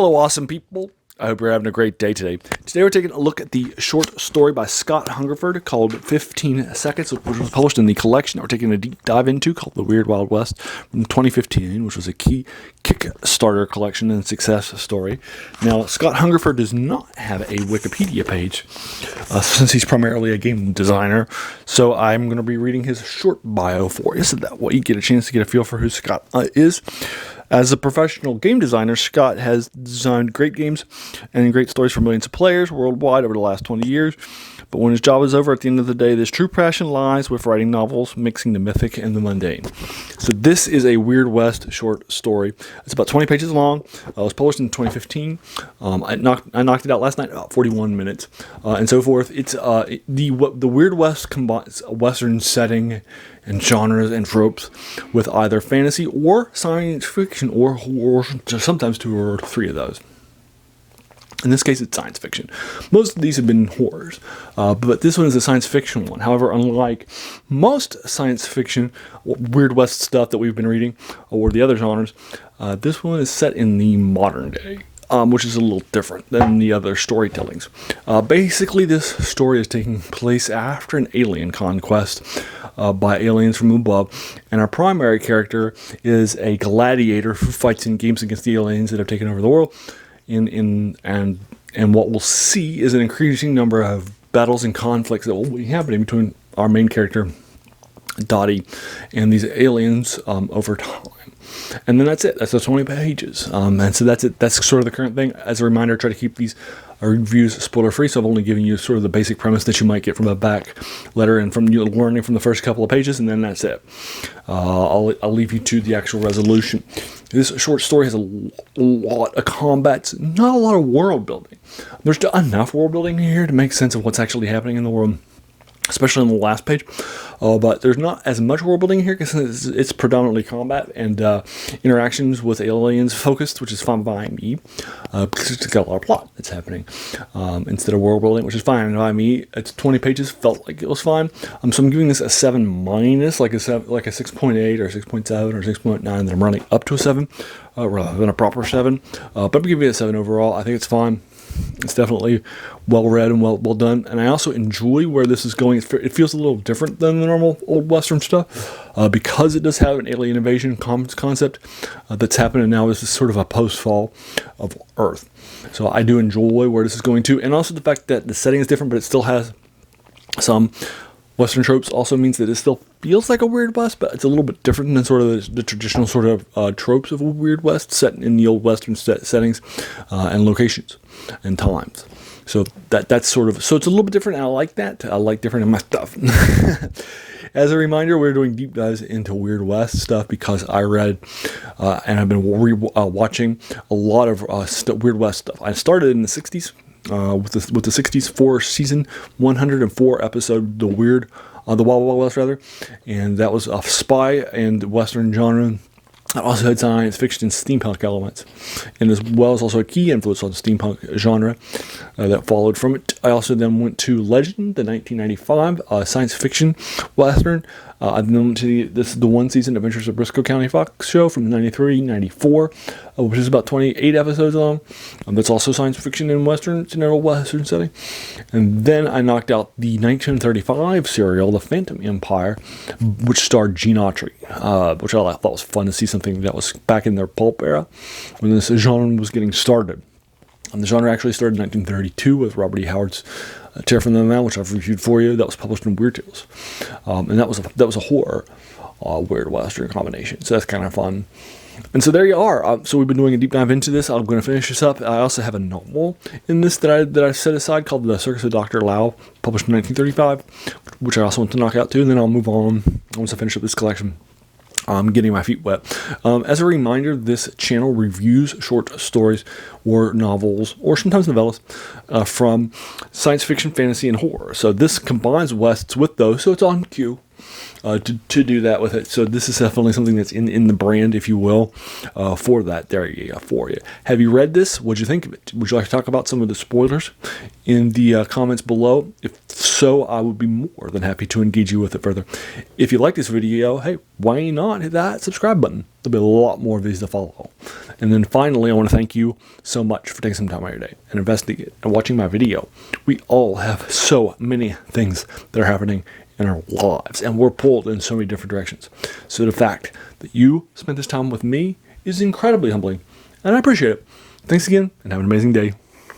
Hello, awesome people. I hope you're having a great day today. Today we're taking a look at the short story by Scott Hungerford called 15 Seconds, which was published in the collection that we're taking a deep dive into called The Weird Wild West from 2015, which was a key Kickstarter collection and success story. Now, Scott Hungerford does not have a Wikipedia page since he's primarily a game designer, so I'm going to be reading his short bio for you so that way you get a chance to get a feel for who Scott is. As a professional game designer, Scott has designed great games and great stories for millions of players worldwide over the last 20 years. But when his job is over, at the end of the day, his true passion lies with writing novels, mixing the mythic and the mundane. So this is a Weird West short story. It's about 20 pages long. It was published in 2015. I knocked it out last night, about 41 minutes, and so forth. It's the Weird West combines a Western setting and genres and tropes with either fantasy or science fiction or horror, sometimes two or three of those. In this case, it's science fiction. Most of these have been horrors, but this one is a science fiction one. However, unlike most science fiction, Weird West stuff that we've been reading, or the other genres, this one is set in the modern day, which is a little different than the other storytellings. Basically, this story is taking place after an alien conquest by aliens from above, and our primary character is a gladiator who fights in games against the aliens that have taken over the world. And what we'll see is an increasing number of battles and conflicts that will be happening between our main character, Dottie, and these aliens over time. And then that's it. That's the 20 pages. And so that's it. That's sort of the current thing. As a reminder, I try to keep these reviews spoiler-free, so I've only given you sort of the basic premise that you might get from a back letter and from you learning from the first couple of pages, and then that's it. I'll leave you to the actual resolution. This short story has a lot of combat, not a lot of world building. There's enough world building here to make sense of what's actually happening in the world, especially on the last page, but there's not as much world building here because it's predominantly combat and interactions with aliens focused, which is fine by me, because it's got a lot of plot that's happening instead of world building, which is fine by me. It's 20 pages, felt like it was fine. So I'm giving this a 7 minus, like a 6.8 or 6.7 or 6.9 that I'm running up to a 7 rather than a proper 7. But I'm giving it a 7 overall. I think it's fine. It's definitely well read and well done, and I also enjoy where this is going. It feels a little different than the normal old Western stuff because it does have an alien invasion concept that's happening now. This is sort of a post-fall of Earth, so I do enjoy where this is going to, and also the fact that the setting is different, but it still has some Western tropes. Also means that it still feels like a Weird West, but it's a little bit different than sort of the traditional sort of tropes of a Weird West set in the old Western settings and locations and times. So that's sort of, so it's a little bit different, and I like that. I like different in my stuff. As a reminder, we're doing deep dives into Weird West stuff because I read and I've been watching a lot of Weird West stuff. I started in the 60s. With the 60s 4 season 104 episode the Wild Wild West rather, and that was a spy and Western genre. It also had science fiction and steampunk elements, and as well as also a key influence on the steampunk genre that followed from it. I also then went to Legend, the 1995 science fiction Western. I then went to this is the one season Adventures of Briscoe County Fox show from 93-94, which is about 28 episodes long. That's also science fiction and Western. It's in a Western setting. And then I knocked out the 1935 serial, The Phantom Empire, which starred Gene Autry, which I thought was fun to see something that was back in their pulp era when this genre was getting started. And the genre actually started in 1932 with Robert E. Howard's Tear from the Mound, which I've reviewed for you. That was published in Weird Tales, and that was a horror Weird Western combination. So that's kind of fun. And so there you are. So we've been doing a deep dive into this. I'm going to finish this up. I also have a novel in this that I set aside called The Circus of Dr. Lau, published in 1935, which I also want to knock out too. And then I'll move on once I finish up this collection. I'm getting my feet wet. As a reminder, this channel reviews short stories or novels, or sometimes novellas, from science fiction, fantasy, and horror. So this combines Wests with those, so it's on cue. to do that with it. So this is definitely something that's in the brand, if you will, for that. There you go, for you. Have you read this? What'd you think of it? Would you like to talk about some of the spoilers in the comments below? If so, I would be more than happy to engage you with it further. If you like this video, hey, why not hit that subscribe button? There'll be a lot more of these to follow. And then finally, I want to thank you so much for taking some time out of your day and investing it and watching my video. We all have so many things that are happening in our lives, and we're pulled in so many different directions. So the fact that you spent this time with me is incredibly humbling, and I appreciate it. Thanks again, and have an amazing day.